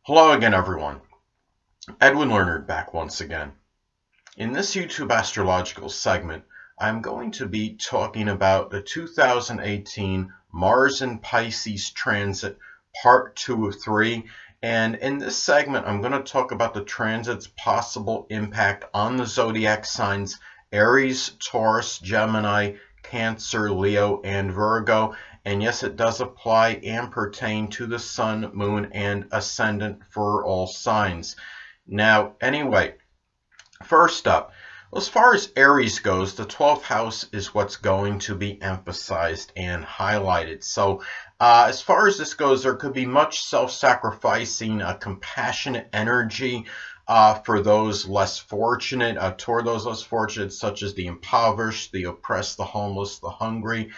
Hello again, everyone. Edwin Learnard back once again. In this YouTube astrological segment, I'm going to be talking about the 2018 Mars in Pisces transit, part 2 of 3. And in this segment, I'm going to talk about the transit's possible impact on the zodiac signs Aries, Taurus, Gemini, Cancer, Leo, and Virgo. And yes, it does apply and pertain to the sun, moon, and ascendant for all signs. Now, anyway, first up, as far as Aries goes, the 12th house is what's going to be emphasized and highlighted. So, as far as this goes, there could be much self-sacrificing, compassionate energy for those less fortunate, toward those less fortunate, such as the impoverished, the oppressed, the homeless, the hungry.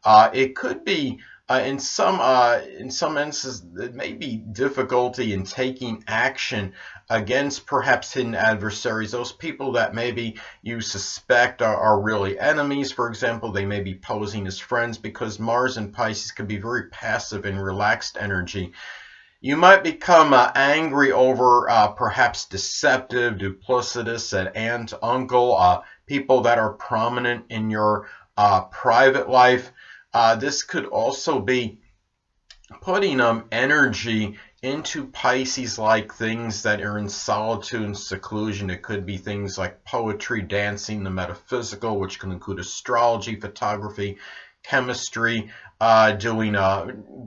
It could be in some instances it may be difficulty in taking action against perhaps hidden adversaries, those people that maybe you suspect are really enemies. For example, they may be posing as friends, because Mars in Pisces can be very passive and relaxed energy. You might become angry over perhaps deceptive, duplicitous, an aunt, uncle, people that are prominent in your private life. This could also be putting energy into Pisces-like things that are in solitude and seclusion. It could be things like poetry, dancing, the metaphysical, which can include astrology, photography, chemistry, doing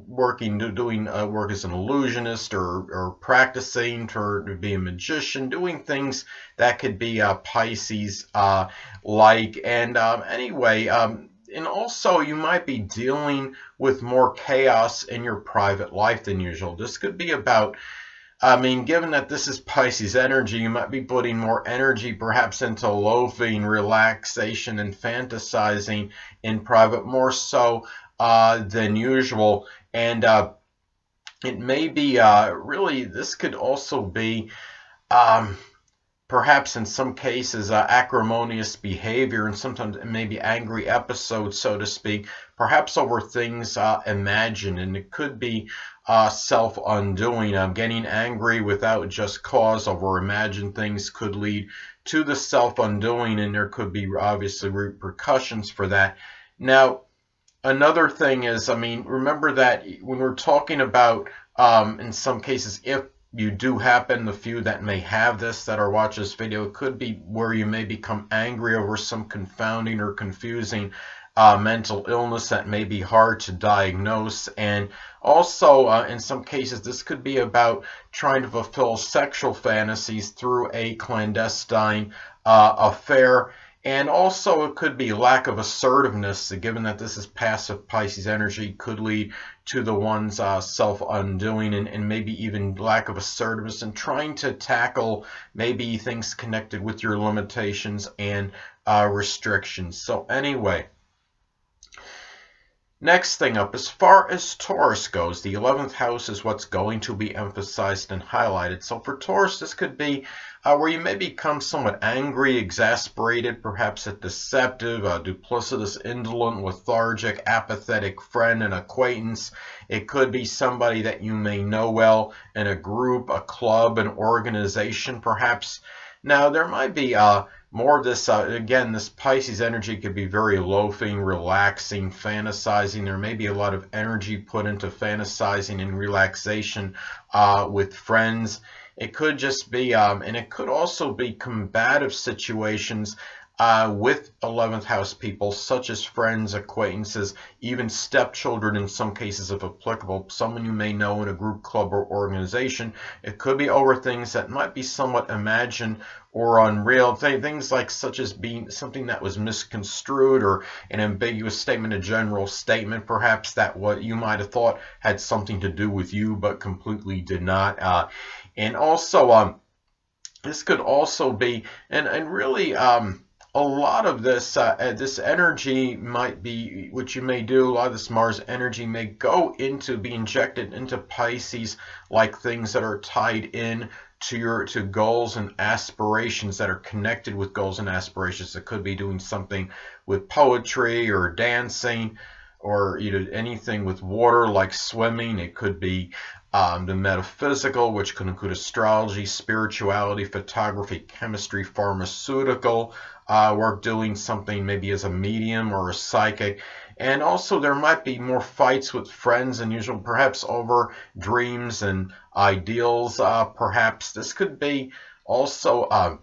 work as an illusionist, or practicing to be a magician, doing things that could be Pisces like. And anyway, and also you might be dealing with more chaos in your private life than usual. This could be about, given that this is Pisces energy, you might be putting more energy perhaps into loafing, relaxation, and fantasizing in private, more so than usual. And it may be really, this could also be perhaps in some cases acrimonious behavior, and sometimes maybe angry episodes, so to speak, perhaps over things imagined. And it could be self-undoing. Getting angry without just cause over imagined things could lead to the self-undoing, and there could be obviously repercussions for that. Now, another thing is, remember that when we're talking about, in some cases, if you do happen, the few that may have this that are watching this video, it could be where you may become angry over some confounding or confusing mental illness that may be hard to diagnose. And also, in some cases, this could be about trying to fulfill sexual fantasies through a clandestine affair. And also, it could be lack of assertiveness, given that this is passive Pisces energy, could lead to the one's self-undoing, and maybe even lack of assertiveness and trying to tackle maybe things connected with your limitations and restrictions. So anyway, next thing up, as far as Taurus goes, the 11th house is what's going to be emphasized and highlighted. So for Taurus, this could be where you may become somewhat angry, exasperated, perhaps a deceptive, duplicitous, indolent, lethargic, apathetic friend and acquaintance. It could be somebody that you may know well in a group, a club, an organization, perhaps. Now, there might be more of this, again, this Pisces energy could be very loafing, relaxing, fantasizing. There may be a lot of energy put into fantasizing and relaxation with friends. It could just be, and it could also be combative situations with 11th house people, such as friends, acquaintances, even stepchildren in some cases if applicable, someone you may know in a group, club, or organization. It could be over things that might be somewhat imagined or unreal, things like such as being something that was misconstrued, or an ambiguous statement, a general statement perhaps that what you might have thought had something to do with you but completely did not. And also, this could also be, and really, a lot of this this energy might be, what you may do, a lot of this Mars energy may go into, be injected into Pisces, like things that are tied in to goals and aspirations, that are connected with goals and aspirations. It could be doing something with poetry or dancing, or anything with water like swimming. It could be the metaphysical, which could include astrology, spirituality, photography, chemistry, pharmaceutical work, doing something maybe as a medium or a psychic. And also there might be more fights with friends than usual, perhaps over dreams and ideals. Perhaps this could be also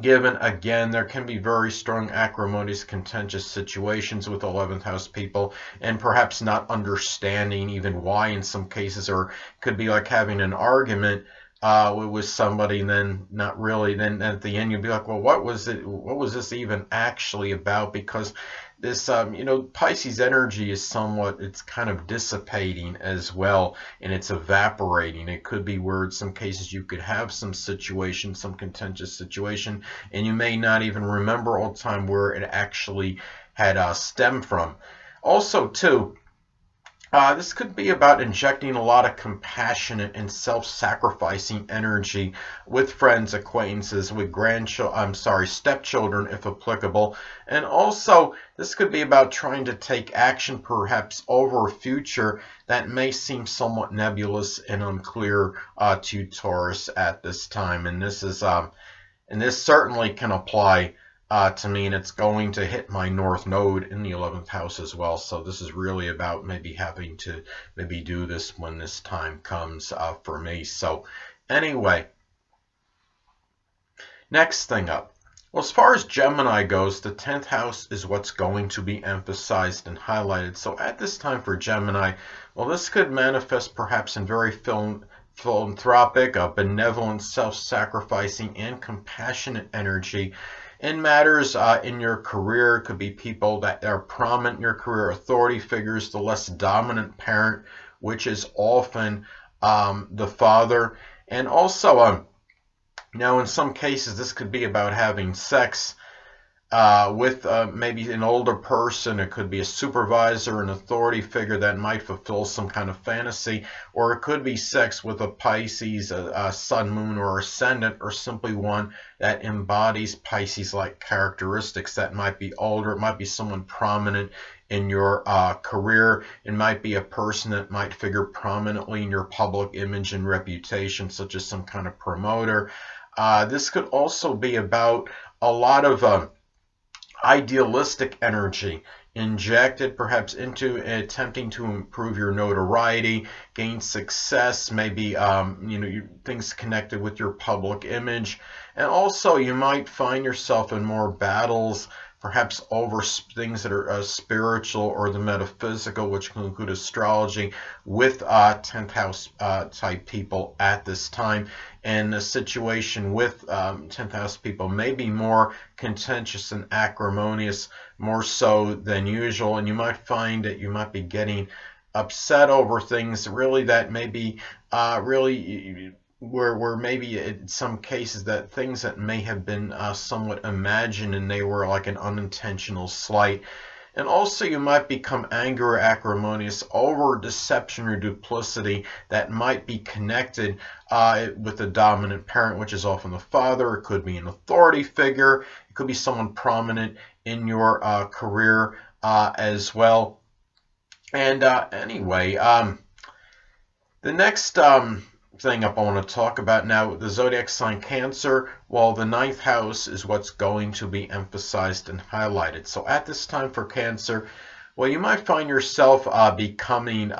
given, again, there can be very strong acrimonious contentious situations with 11th house people, and perhaps not understanding even why in some cases, or could be like having an argument with somebody and then not really, then at the end you'd be like, well, what was this even actually about? Because this Pisces energy is somewhat, it's kind of dissipating as well, and it's evaporating. It could be where in some cases you could have some situation, some contentious situation, and you may not even remember all the time where it actually had stemmed from. Also too, this could be about injecting a lot of compassionate and self-sacrificing energy with friends, acquaintances, with stepchildren if applicable. And also, this could be about trying to take action perhaps over a future that may seem somewhat nebulous and unclear to Taurus at this time. And this is and this certainly can apply to me, and it's going to hit my North Node in the 11th house as well. So this is really about maybe having to maybe do this when this time comes for me. So anyway, next thing up. Well, as far as Gemini goes, the 10th house is what's going to be emphasized and highlighted. So at this time for Gemini, well, this could manifest perhaps in very philanthropic, benevolent, self-sacrificing, and compassionate energy in matters in your career. It could be people that are prominent in your career, authority figures, the less dominant parent, which is often the father. And also, now in some cases, this could be about having sex with maybe an older person. It could be a supervisor, an authority figure that might fulfill some kind of fantasy, or it could be sex with a Pisces, a sun, moon, or ascendant, or simply one that embodies Pisces-like characteristics. That might be older, it might be someone prominent in your career, it might be a person that might figure prominently in your public image and reputation, such as some kind of promoter. This could also be about a lot of idealistic energy injected perhaps into attempting to improve your notoriety, gain success, maybe things connected with your public image. And also you might find yourself in more battles, perhaps over things that are spiritual or the metaphysical, which can include astrology, with 10th house type people at this time. And the situation with 10th house people may be more contentious and acrimonious, more so than usual. And you might find that you might be getting upset over things really that may be where maybe in some cases that things that may have been somewhat imagined and they were like an unintentional slight. And also you might become angry or acrimonious over deception or duplicity that might be connected with the dominant parent, which is often the father. It could be an authority figure. It could be someone prominent in your career as well. And anyway, the next thing up I want to talk about now, the zodiac sign Cancer. Well, the 9th house is what's going to be emphasized and highlighted. So at this time for Cancer, well, you might find yourself becoming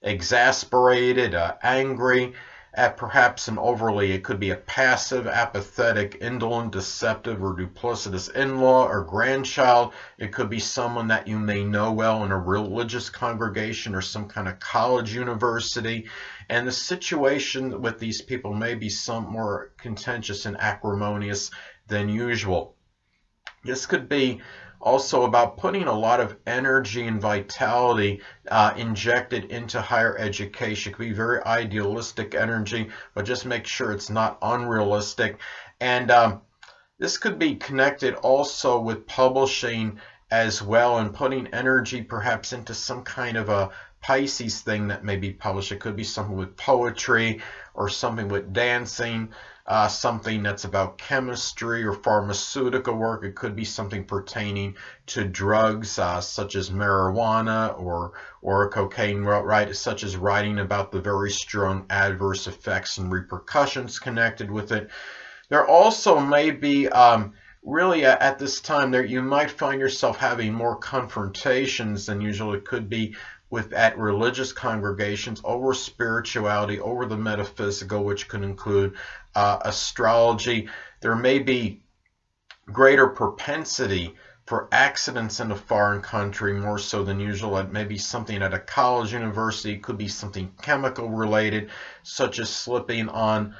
exasperated, angry at perhaps an overly, it could be a passive, apathetic, indolent, deceptive, or duplicitous in-law or grandchild. It could be someone that you may know well in a religious congregation or some kind of college, university. And the situation with these people may be some more contentious and acrimonious than usual. This could be also about putting a lot of energy and vitality injected into higher education. It could be very idealistic energy, but just make sure it's not unrealistic. And this could be connected also with publishing as well, and putting energy perhaps into some kind of a Pisces thing that may be published. It could be something with poetry or something with dancing, something that's about chemistry or pharmaceutical work. It could be something pertaining to drugs, such as marijuana or cocaine, right? Such as writing about the very strong adverse effects and repercussions connected with it. There also may be really at this time there you might find yourself having more confrontations than usual. It could be at religious congregations over spirituality, over the metaphysical, which could include astrology. There may be greater propensity for accidents in a foreign country, more so than usual. It may be something at a college, university. It could be something chemical related, such as slipping on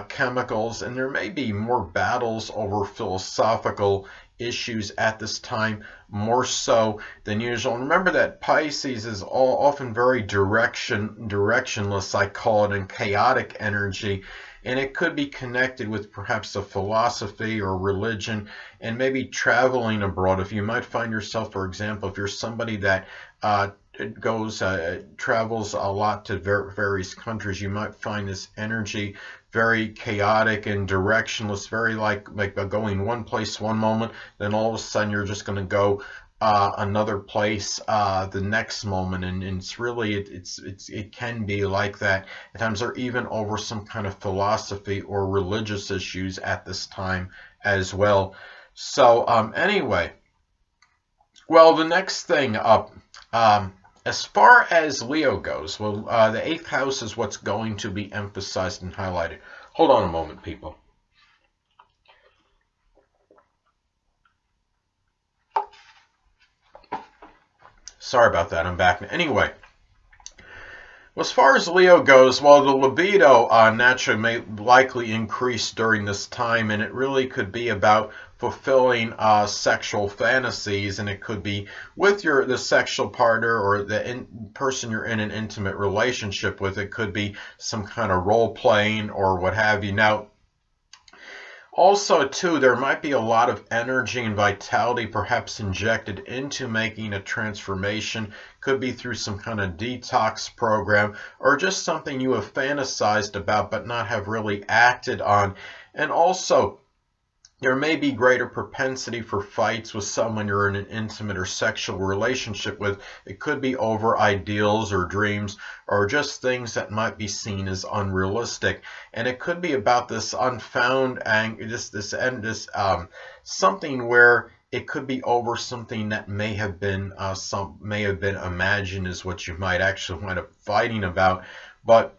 chemicals, and there may be more battles over philosophical issues at this time, more so than usual. And remember that Pisces is often very directionless, I call it, and chaotic energy, and it could be connected with perhaps a philosophy or religion, and maybe traveling abroad. If you might find yourself, for example, if you're somebody that travels a lot to various countries, you might find this energy very chaotic and directionless, very like going one place one moment, then all of a sudden you're just going to go another place the next moment, and it's really it can be like that at times, or even over some kind of philosophy or religious issues at this time as well. So anyway, well, the next thing up, as far as Leo goes, well, the 8th house is what's going to be emphasized and highlighted. Hold on a moment, people. Sorry about that, I'm back. Anyway, well, as far as Leo goes, well, the libido naturally may likely increase during this time, and it really could be about fulfilling sexual fantasies, and it could be with the sexual partner or the person you're in an intimate relationship with. It could be some kind of role playing or what have you. Now, also, too, there might be a lot of energy and vitality perhaps injected into making a transformation. Could be through some kind of detox program, or just something you have fantasized about but not have really acted on. And also, there may be greater propensity for fights with someone you're in an intimate or sexual relationship with. It could be over ideals or dreams, or just things that might be seen as unrealistic. And it could be about this unfound something where it could be over something that may have been imagined is what you might actually wind up fighting about. But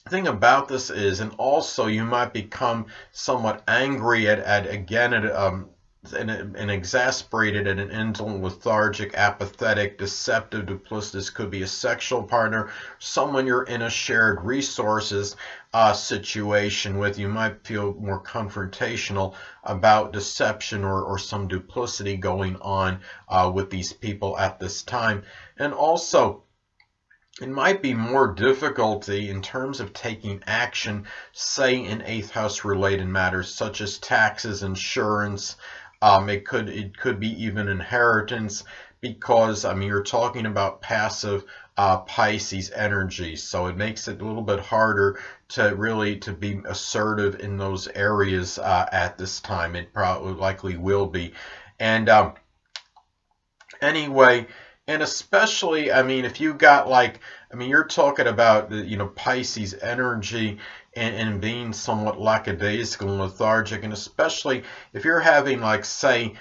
the thing about this is, and also you might become somewhat angry and exasperated at an indolent, lethargic, apathetic, deceptive, duplicitous. Could be a sexual partner, someone you're in a shared resources situation with. You might feel more confrontational about deception or some duplicity going on with these people at this time. And also, it might be more difficulty in terms of taking action, say in 8th house related matters such as taxes, insurance. It could be even inheritance, because I mean you're talking about passive Pisces energy, so it makes it a little bit harder to be assertive in those areas at this time. It probably likely will be, and anyway. And especially, I mean, if you got you're talking about, Pisces energy and being somewhat lackadaisical and lethargic, and especially if you're having, say,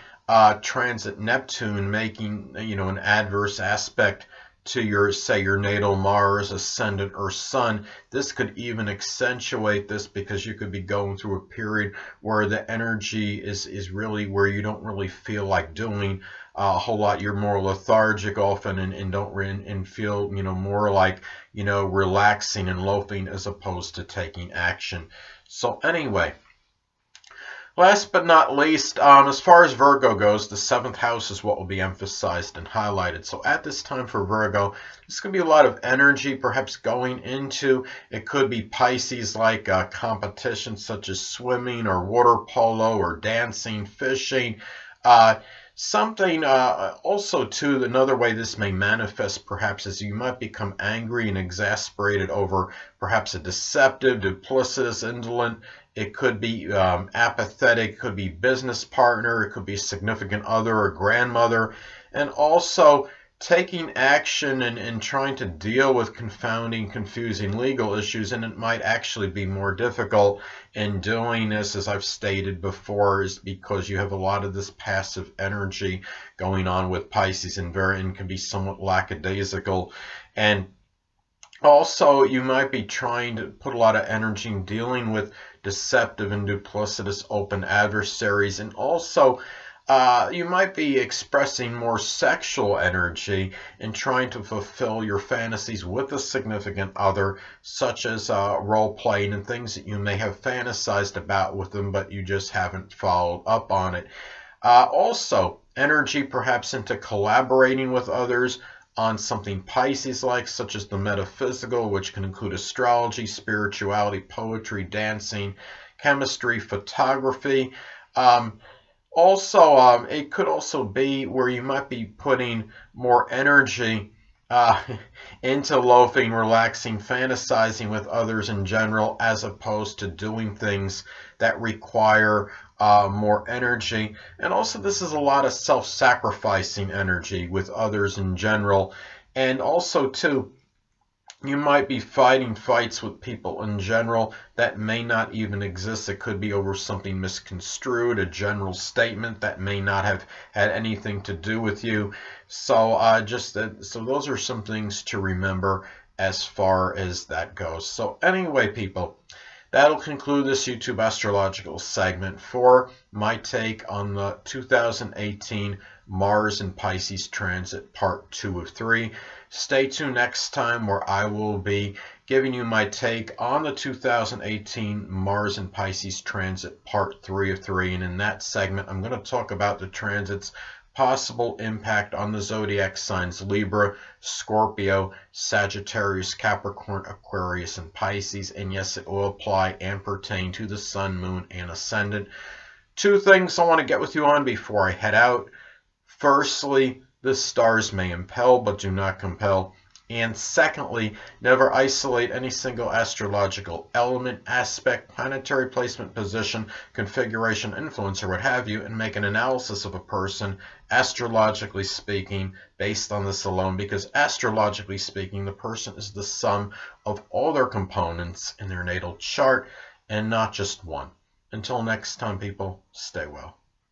transit Neptune making, an adverse aspect to your natal Mars, Ascendant, or Sun. This could even accentuate this, because you could be going through a period where the energy is really where you don't really feel like doing a whole lot. You're more lethargic often, and feel more like relaxing and loafing as opposed to taking action. So anyway, last but not least, as far as Virgo goes, the 7th house is what will be emphasized and highlighted. So at this time for Virgo, there's going to be a lot of energy perhaps going into, it could be Pisces like competitions such as swimming or water polo or dancing, fishing, Something also too, another way this may manifest perhaps is you might become angry and exasperated over perhaps a deceptive, duplicitous, indolent. It could be apathetic, it could be business partner, it could be significant other or grandmother, and also taking action and trying to deal with confounding, confusing legal issues, and it might actually be more difficult in doing this, as I've stated before, is because you have a lot of this passive energy going on with Pisces, and can be somewhat lackadaisical. And also, you might be trying to put a lot of energy in dealing with deceptive and duplicitous open adversaries, and also you might be expressing more sexual energy and trying to fulfill your fantasies with a significant other, such as role playing and things that you may have fantasized about with them, but you just haven't followed up on it. Also, energy perhaps into collaborating with others on something Pisces-like, such as the metaphysical, which can include astrology, spirituality, poetry, dancing, chemistry, photography. Also, it could also be where you might be putting more energy into loafing, relaxing, fantasizing with others in general, as opposed to doing things that require more energy. And also, this is a lot of self-sacrificing energy with others in general. And also, too, you might be fighting fights with people in general that may not even exist. It could be over something misconstrued, a general statement that may not have had anything to do with you. So so those are some things to remember as far as that goes. So anyway, people, that'll conclude this YouTube astrological segment for my take on the 2018 Mars in Pisces transit, part 2 of 3. Stay tuned next time, where I will be giving you my take on the 2018 Mars in Pisces transit, part 3 of 3. And in that segment, I'm going to talk about the transit's possible impact on the zodiac signs Libra, Scorpio, Sagittarius, Capricorn, Aquarius, and Pisces. And yes, it will apply and pertain to the Sun, Moon, and Ascendant. Two things I want to get with you on before I head out. Firstly, the stars may impel but do not compel. And secondly, never isolate any single astrological element, aspect, planetary placement, position, configuration, influence, or what have you, and make an analysis of a person, astrologically speaking, based on this alone, because astrologically speaking, the person is the sum of all their components in their natal chart and not just one. Until next time, people, stay well.